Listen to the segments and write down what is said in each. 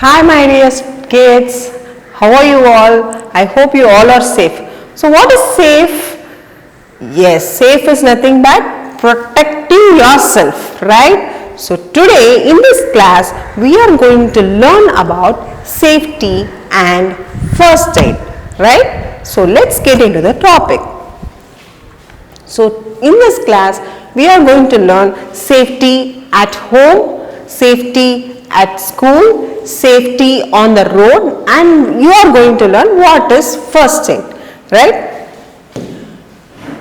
Hi my dear kids, how are you all? I hope you all are safe. So what is safe? Yes, safe is nothing but protecting yourself, right? So today in this class we are going to learn about safety and first aid, right? So let's get into the topic. So in this class we are going to learn safety at home, safety at school, safety on the road, and you are going to learn what is first aid, right?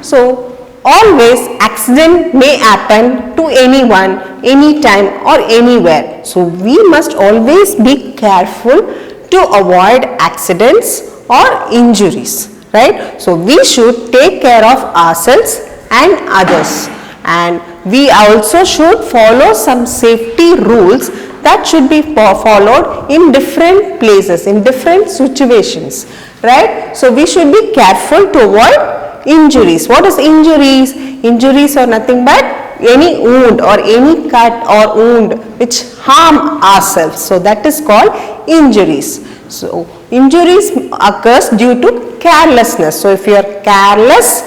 So always accident may happen to anyone, anytime or anywhere. So we must always be careful to avoid accidents or injuries, right? So we should take care of ourselves and others, and we also should follow some safety rules that should be followed in different places, in different situations, right? So we should be careful to avoid injuries. What is injuries? Injuries are nothing but any wound or any cut or wound which harm ourselves. So that is called injuries. So injuries occurs due to carelessness. So if you are careless,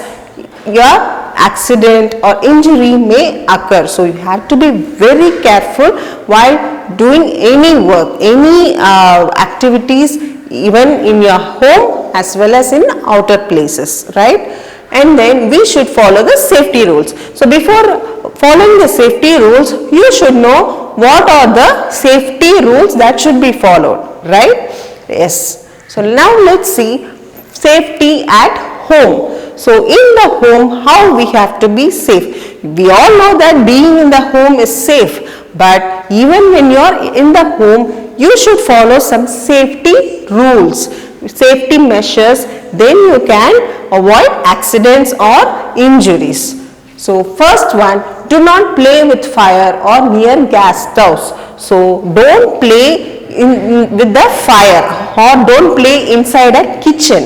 your accident or injury may occur. So you have to be very careful while doing any work, any activities, even in your home as well as in outer places, right? And then we should follow the safety rules. So before following the safety rules, you should know what are the safety rules that should be followed, right? Yes. So now let's see safety at home. So in the home, how we have to be safe? We all know that being in the home is safe, but even when you are in the home, you should follow some safety rules, safety measures, then you can avoid accidents or injuries. So first one, do not play with fire or near gas stoves. So don't play with the fire or don't play inside a kitchen,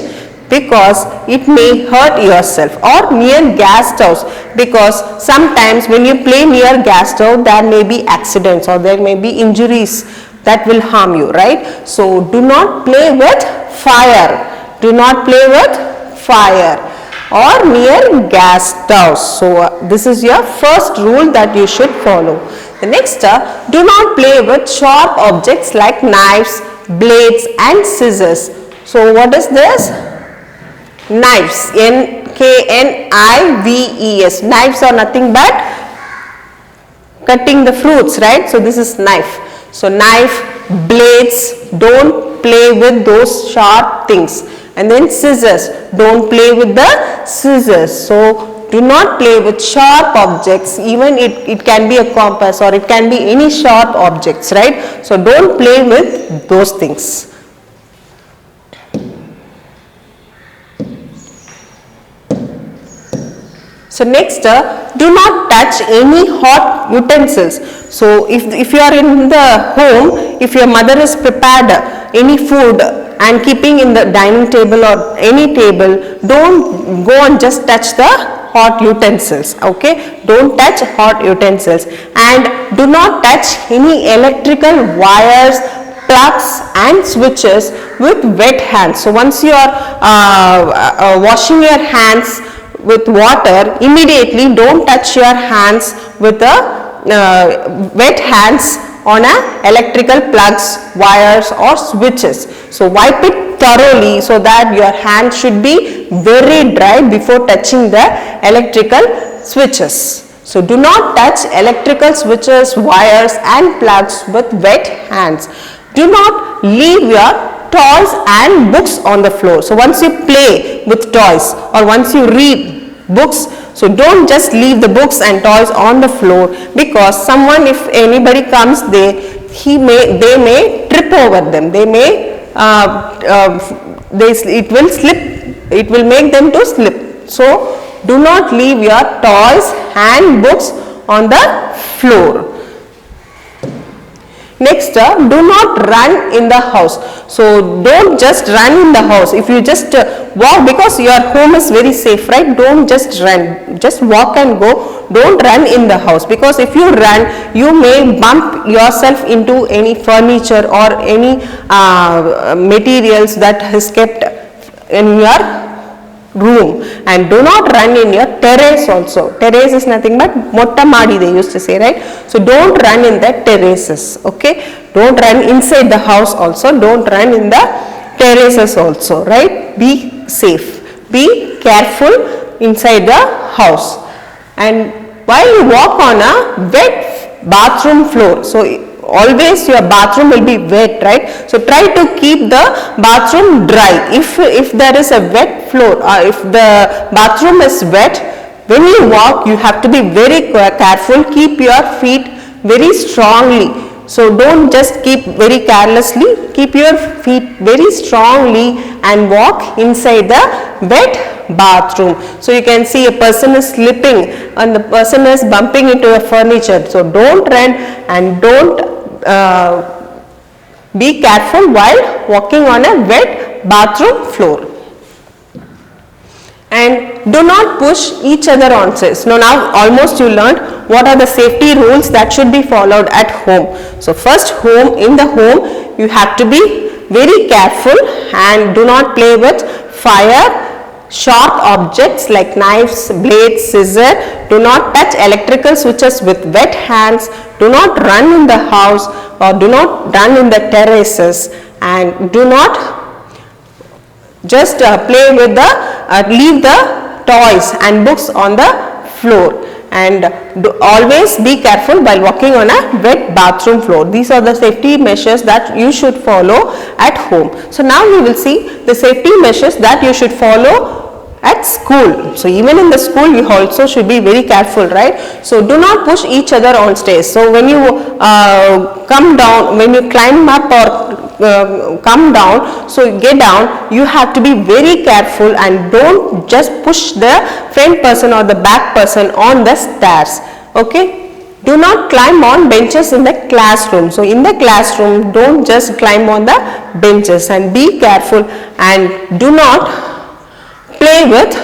because it may hurt yourself, or near gas stoves, because sometimes when you play near gas stove there may be accidents or there may be injuries that will harm you, right? So do not play with fire, do not play with fire or near gas stoves. So this is your first rule that you should follow. The next, do not play with sharp objects like knives, blades and scissors. So what is this? Knives, N-K-N-I-V-E-S. Knives are nothing but cutting the fruits, right? So this is knife. So knife, blades, don't play with those sharp things. And then scissors, don't play with the scissors. So do not play with sharp objects, even it can be a compass or it can be any sharp objects, right? So don't play with those things. So next, do not touch any hot utensils. So if you are in the home, if your mother has prepared any food and keeping in the dining table or any table, don't go and just touch the hot utensils, okay? Don't touch hot utensils, and do not touch any electrical wires, plugs and switches with wet hands. So once you are washing your hands with water, immediately don't touch your hands with the wet hands on electrical plugs, wires or switches. So wipe it thoroughly so that your hand should be very dry before touching the electrical switches. So do not touch electrical switches, wires and plugs with wet hands. Do not leave your toys and books on the floor. So once you play with toys or once you read books, so don't just leave the books and toys on the floor, because someone, if anybody comes, they may trip over them. They may it will slip. It will make them to slip. So do not leave your toys and books on the floor. Next, do not run in the house. So don't just run in the house. If you just walk, because your home is very safe, right? Don't just run. Just walk and go. don't run in the house, because if you run, you may bump yourself into any furniture or any materials that is kept in your room. And do not run in your terrace also. Terrace is nothing but motta madi, they used to say, right? So don't run in the terraces, okay? Don't run inside the house also, don't run in the terraces also, right? Be safe, be careful inside the house. And while you walk on a wet bathroom floor, so always your bathroom will be wet, right? So try to keep the bathroom dry. If there is a wet floor, if the bathroom is wet, when you walk, you have to be very careful. Keep your feet very strongly. So don't just keep very carelessly. Keep your feet very strongly and walk inside the wet bathroom. So you can see a person is slipping and the person is bumping into a furniture. So don't run and don't be careful while walking on a wet bathroom floor. And do not push each other on stairs. Now almost you learned what are the safety rules that should be followed at home. So first, in the home you have to be very careful and do not play with fire, sharp objects like knives, blades, scissors. Do not touch electrical switches with wet hands. Do not run in the house or do not run in the terraces, and do not just play with leave the toys and books on the floor. And always be careful while walking on a wet bathroom floor. These are the safety measures that you should follow at home. So now we will see the safety measures that you should follow at school. So even in the school you also should be very careful, right? So do not push each other on stairs. So when you come down, when you climb up or come down, so get down, you have to be very careful and don't just push the front person or the back person on the stairs, okay? Do not climb on benches in the classroom. So in the classroom, don't just climb on the benches, and be careful and do not play with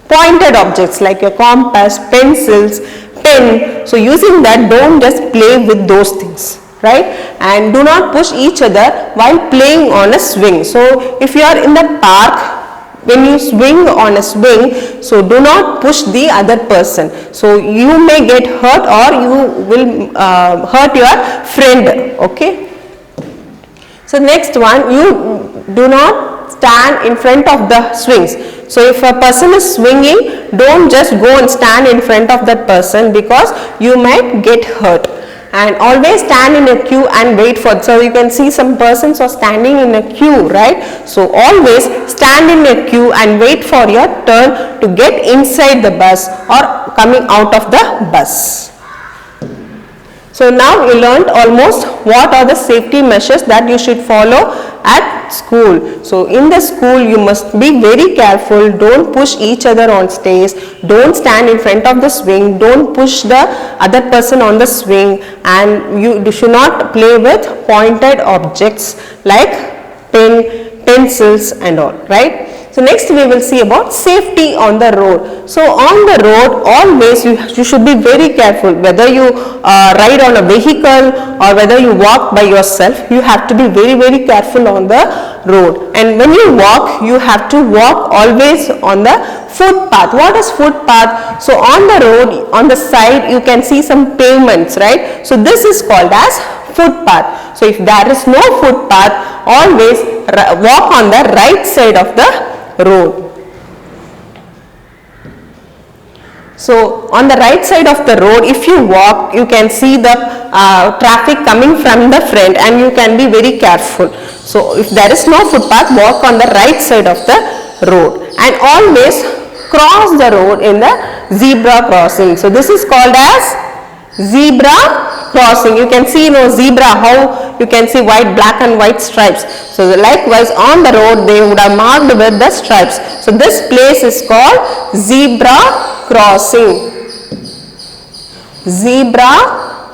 pointed objects like your compass, pencils, pen. So using that, don't just play with those things, right? And do not push each other while playing on a swing. So if you are in the park, when you swing on a swing, so do not push the other person. So you may get hurt or you will hurt your friend, okay? So next one, you do not stand in front of the swings. So if a person is swinging, don't just go and stand in front of that person, because you might get hurt. And always stand in a queue and wait for. So you can see some persons are standing in a queue, right? So always stand in a queue and wait for your turn to get inside the bus or coming out of the bus. So now you learned almost what are the safety measures that you should follow at school. So in the school you must be very careful. Don't push each other on stairs. Don't stand in front of the swing. Don't push the other person on the swing. And you should not play with pointed objects like pen, pencils and all, right? So next we will see about safety on the road. So on the road, always you should be very careful. Whether you ride on a vehicle or whether you walk by yourself, you have to be very, very careful on the road. And when you walk, you have to walk always on the footpath. What is footpath? So on the road, on the side, you can see some pavements, right? So this is called as footpath. So if there is no footpath, always walk on the right side of the road. So on the right side of the road, if you walk, you can see the traffic coming from the front, and you can be very careful. So if there is no footpath, walk on the right side of the road, and always cross the road in the zebra crossing. So this is called as zebra crossing. You can see zebra, how you can see white, black and white stripes. So likewise on the road they would have marked with the stripes. So this place is called zebra crossing. Zebra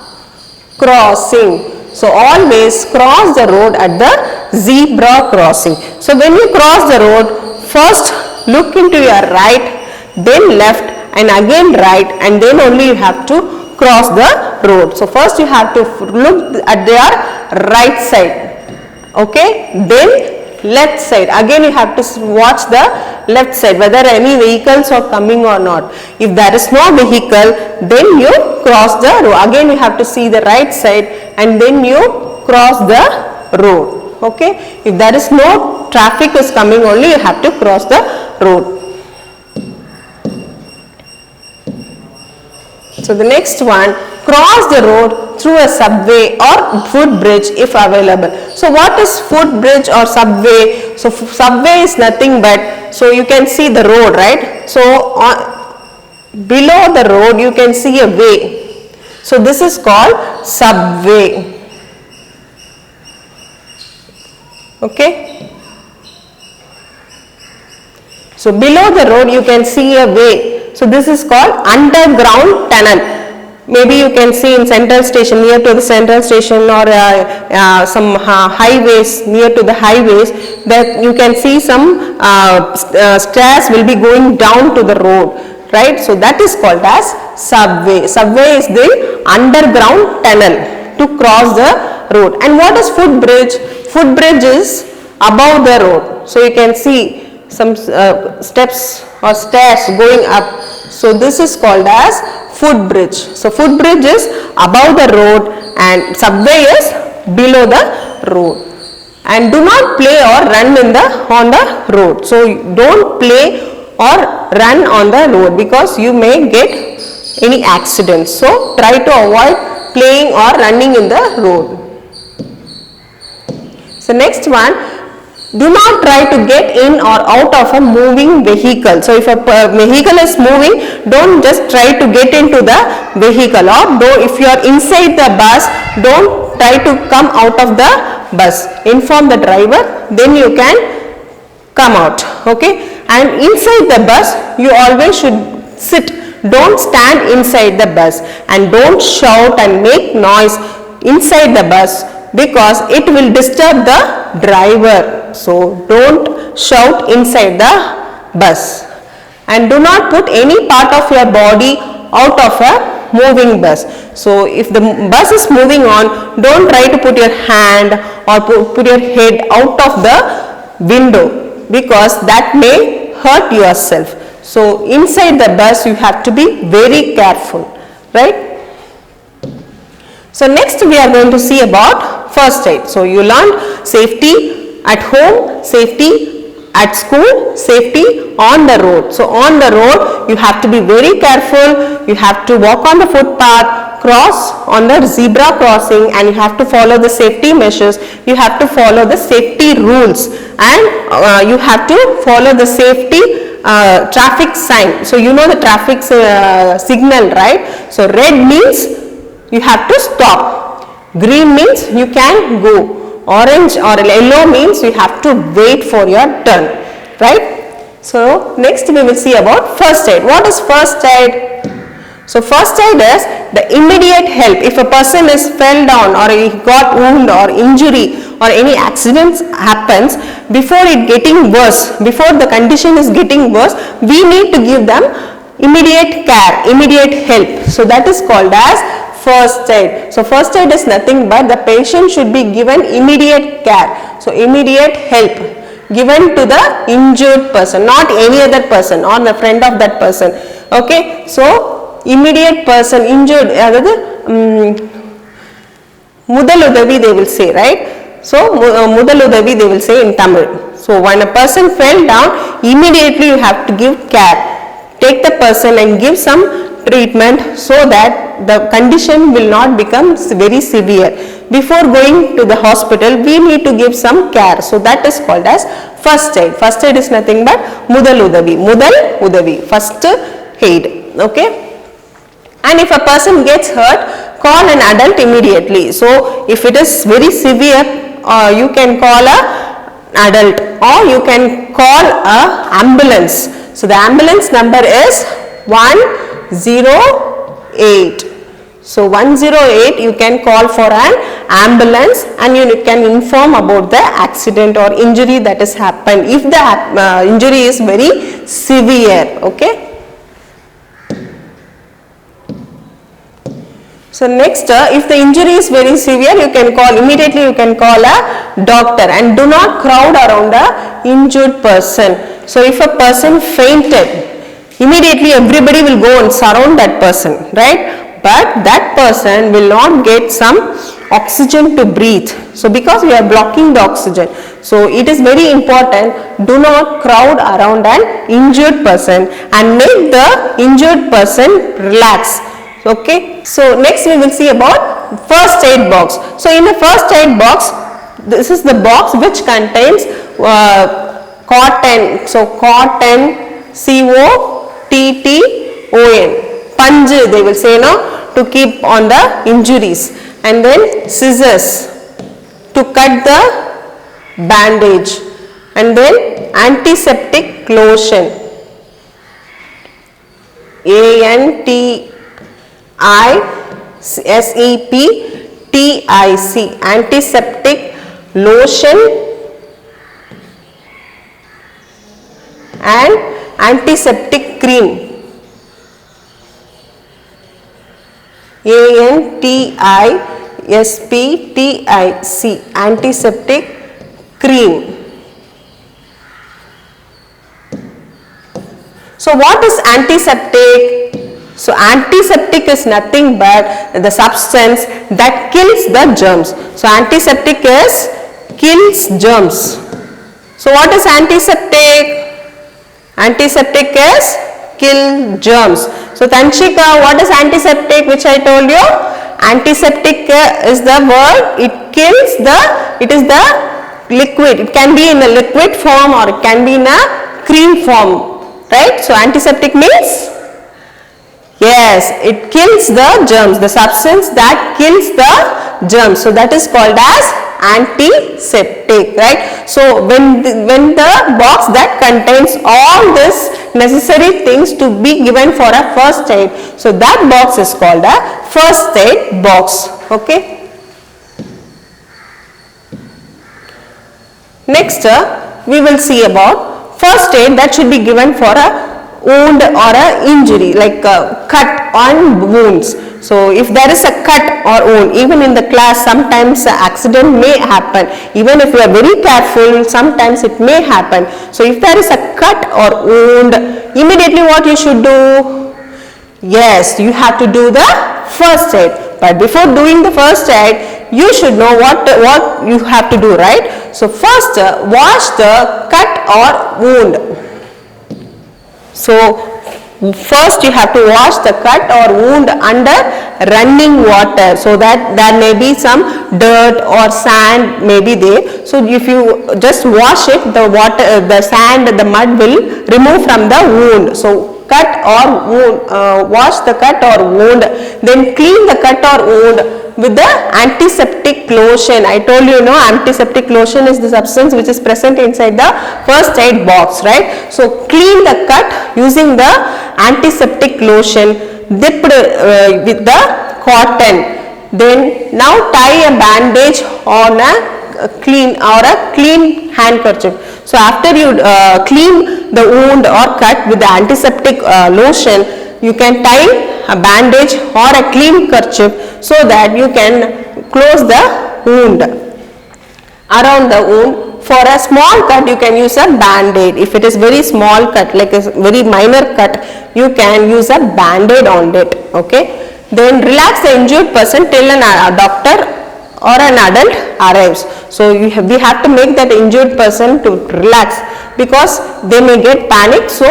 crossing. So always cross the road at the zebra crossing. So when you cross the road, first look into your right, then left, and again right, and then only you have to cross the road. So first you have to look at their right side, okay, then left side, again you have to watch the left side whether any vehicles are coming or not. If there is no vehicle, then you cross the road, again you have to see the right side and then you cross the road, okay. If there is no traffic is coming, only you have to cross the road. So the next one, cross the road through a subway or footbridge if available. So what is footbridge or subway? So subway is nothing but, so you can see the road, right? So below the road you can see a way. So this is called subway. Okay. So below the road you can see a way. So this is called underground tunnel. Maybe you can see in central station, near to the central station, or some highways, near to the highways, that you can see some stairs will be going down to the road, right? So that is called as subway. Subway is the underground tunnel to cross the road. And what is footbridge? Footbridge is above the road. So you can see some steps or stairs going up. So this is called as footbridge. So footbridge is above the road and subway is below the road. And do not play or run on the road. So don't play or run on the road because you may get any accidents. So try to avoid playing or running in the road. So next one, do not try to get in or out of a moving vehicle. So if a vehicle is moving, don't just try to get into the vehicle, or if you are inside the bus, don't try to come out of the bus. Inform the driver, then you can come out, okay. And inside the bus you always should sit, don't stand inside the bus, and don't shout and make noise inside the bus because it will disturb the driver. So don't shout inside the bus, and do not put any part of your body out of a moving bus. So if the bus is moving on, don't try to put your hand or put your head out of the window because that may hurt yourself. So inside the bus you have to be very careful, right? So next we are going to see about first aid. So you learned safety at home, safety at school, safety on the road. So on the road you have to be very careful, you have to walk on the footpath, cross on the zebra crossing, and you have to follow the safety measures, you have to follow the safety rules, and you have to follow the safety traffic sign. So you know the traffic signal, right? So red means you have to stop, green means you can go, orange or yellow means you have to wait for your turn, right? So next we will see about first aid. What is first aid? So first aid is the immediate help. If a person is fell down or he got wound or injury or any accidents happens, before it getting worse, before the condition is getting worse, we need to give them immediate care, immediate help. So that is called as first aid. So first aid is nothing but the patient should be given immediate care. So immediate help given to the injured person, not any other person or the friend of that person. Okay, so immediate person injured, Mudaludavi they will say, right? So Mudaludavi they will say in Tamil. So when a person fell down, immediately you have to give care. Take the person and give some treatment so that the condition will not become very severe. Before going to the hospital, we need to give some care. So that is called as first aid. First aid is nothing but Mudal Udavi, first aid. Okay. And if a person gets hurt, call an adult immediately. So if it is very severe, you can call an adult or you can call a ambulance. So the ambulance number is 108. So 108 you can call for an ambulance and you can inform about the accident or injury that has happened if the injury is very severe. Okay. So next, if the injury is very severe, you can call immediately. You can call a doctor, and do not crowd around a injured person. So if a person fainted, immediately everybody will go and surround that person, right? But that person will not get some oxygen to breathe. So because we are blocking the oxygen, so it is very important, do not crowd around an injured person and make the injured person relax. Okay, so next we will see about first aid box. So in the first aid box, this is the box which contains cotton. So cotton, COTTON, punj they will say, no, to keep on the injuries, and then scissors to cut the bandage, and then antiseptic lotion, ANTISEPTIC, antiseptic lotion and antiseptic cream, ANTISPTIC, antiseptic cream. So what is antiseptic? So antiseptic is nothing but the substance that kills the germs. So antiseptic is kills germs. So what is antiseptic? Antiseptic is kill germs. So Tanshika, what is antiseptic which I told you? Antiseptic is the word, it kills the, it is the liquid. It can be in a liquid form or it can be in a cream form, right? So antiseptic means, yes, it kills the germs, the substance that kills the germs. So that is called as antiseptic, right? So when the box that contains all this necessary things to be given for a first aid, so that box is called a first aid box. Okay. Next, we will see about first aid that should be given for a wound or a injury, like a cut on wounds. So if there is a cut or wound, even in the class sometimes accident may happen. Even if you are very careful, sometimes it may happen. So if there is a cut or wound, immediately what you should do? Yes, you have to do the first aid. But before doing the first aid, you should know what you have to do, right? So first, wash the cut or wound. So first you have to wash the cut or wound under running water, so that there may be some dirt or sand may be there. So if you just wash it, the water, the sand, the mud will remove from the wound. So cut or wound, wash the cut or wound, then clean the cut or wound with the antiseptic lotion. I told you, antiseptic lotion is the substance which is present inside the first aid box, right? So clean the cut using the antiseptic lotion dipped with the cotton. Then now tie a bandage on a clean handkerchief. So after you clean the wound or cut with the antiseptic lotion, you can tie a bandage or a clean kerchief so that you can close the wound. Around the wound, for a small cut you can use a band-aid. If it is very small cut, like a very minor cut, you can use a band-aid on it. Okay. Then relax the injured person till a doctor or an adult arrives. So we have to make that injured person to relax, because they may get panic. So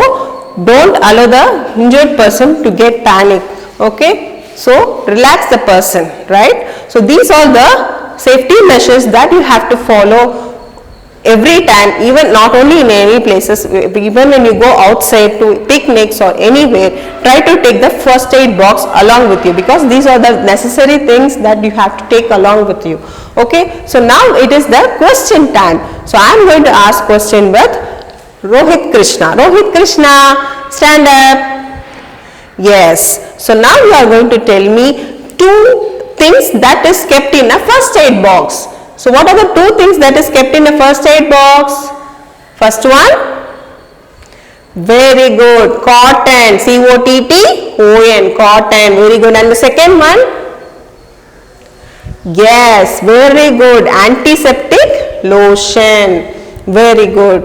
don't allow the injured person to get panic. Okay. So relax the person, right? So these are the safety measures that you have to follow every time, even not only in any places, even when you go outside to picnics or anywhere, try to take the first aid box along with you, because these are the necessary things that you have to take along with you. Okay, so now it is the question time. So I am going to ask question with Rohit Krishna. Rohit Krishna, stand up. Yes, so now you are going to tell me two things that is kept in a first aid box. So what are the two things that is kept in a first aid box? First one, very good, cotton, C-O-T-T-O-N, cotton, very good. And the second one, Yes, very good. Antiseptic lotion. Very good.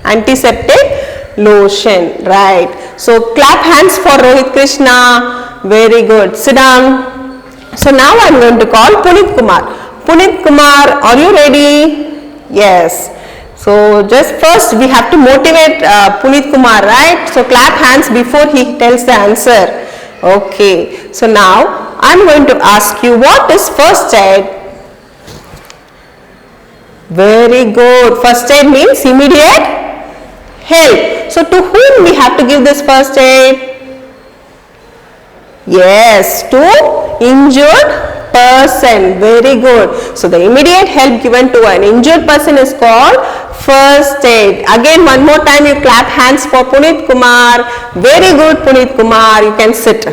Antiseptic lotion. Right. So clap hands for Rohit Krishna. Very good. Sit down. So now I am going to call Punit Kumar. Punit Kumar, are you ready? Yes. So just first we have to motivate Punit Kumar, right? So clap hands before he tells the answer. Okay. So now I am going to ask you, what is first aid? Very good. First aid means immediate help. So to whom we have to give this first aid? Yes, to injured person. Very good. So the immediate help given to an injured person is called first aid. Again, one more time you clap hands for Punit Kumar. Very good, Punit Kumar. You can sit.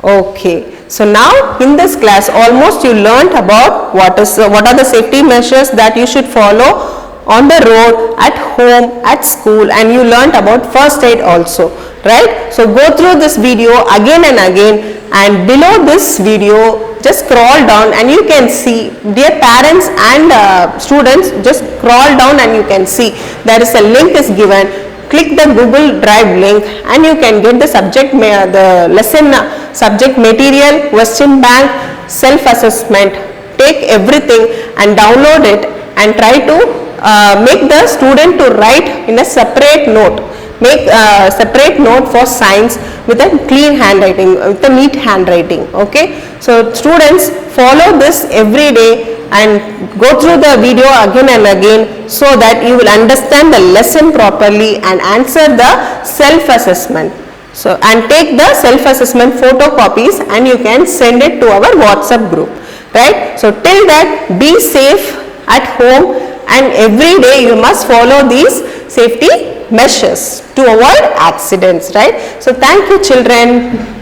Okay. So now in this class almost you learnt about what are the safety measures that you should follow on the road, at home, at school, and you learnt about first aid also, right? So go through this video again and again, and below this video just scroll down and you can see, dear parents and students, just scroll down and you can see there is a link is given. Click the Google Drive link and you can get the the lesson subject material, question bank, self-assessment. Take everything and download it and try to make the student to write in a separate note. Make a separate note for science with a clean handwriting, with a neat handwriting. Okay. So students, follow this every day and go through the video again and again so that you will understand the lesson properly and answer the self-assessment. So, and take the self-assessment photocopies and you can send it to our WhatsApp group, right? So till that, be safe at home and every day you must follow these safety measures to avoid accidents, right? So thank you, children.